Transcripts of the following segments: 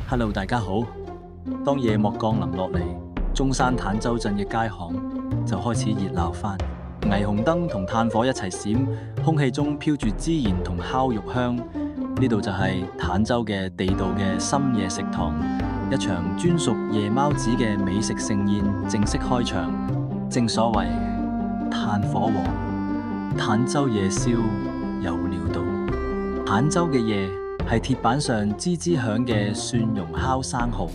Hello，大家好。當夜幕降臨落嚟，中山坦洲鎮嘅街巷就開始熱鬧返。霓虹燈同炭火一齊閃，空氣中飄住孜然同烤肉香。呢度就係坦洲嘅地道嘅深夜食堂，一場專屬夜貓子嘅美食盛宴正式開場。正所謂炭火旺，坦洲夜宵有料到。坦洲嘅夜係鐵板上吱吱響嘅蒜蓉烤生蠔，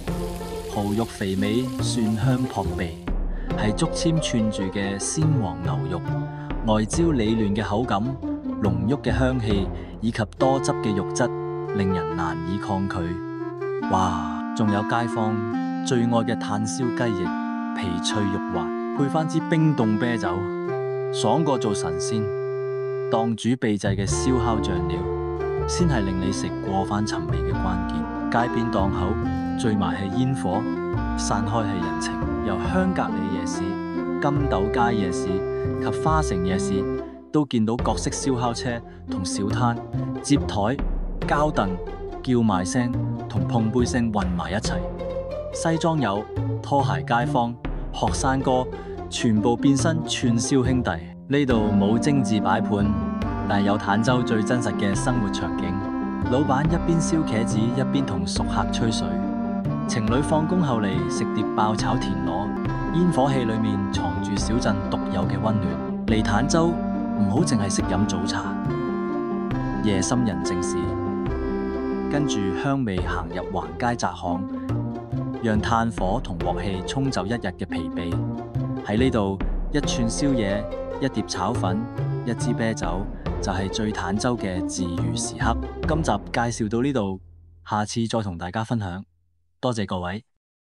蠔肉肥美，蒜香撲鼻；係竹籤串住嘅鮮黃牛肉，外焦裏嫩嘅口感，濃郁嘅香氣以及多汁嘅肉質，令人難以抗拒。哇！仲有街坊最愛嘅炭燒雞翼，皮脆肉滑，配返支冰凍啤酒，爽過做神仙。檔主秘製嘅燒烤醬料，先係令你食過返尋味嘅關鍵。街邊檔口聚埋係煙火，散開係人情。由香格里夜市、金豆街夜市及花城夜市，都見到各式燒烤車同小攤接台、交凳、叫賣聲同碰杯聲混埋一齊。西裝友、拖鞋街坊、學生哥，全部變身串燒兄弟。呢度冇精緻擺盤，但係有坦洲最真實嘅生活場景。老闆一邊燒茄子，一邊同熟客吹水。情侶放工後嚟食碟爆炒田螺，煙火氣裏面藏住小鎮獨有嘅溫暖。嚟坦洲唔好淨係識飲早茶，夜深人靜時，跟住香味行入橫街窄巷，讓炭火同鑊氣沖走一日嘅疲憊。喺呢度，一串宵夜，一碟炒粉，一支啤酒，就係最坦洲嘅治癒時刻。今集介紹到呢度，下次再同大家分享。多謝各位。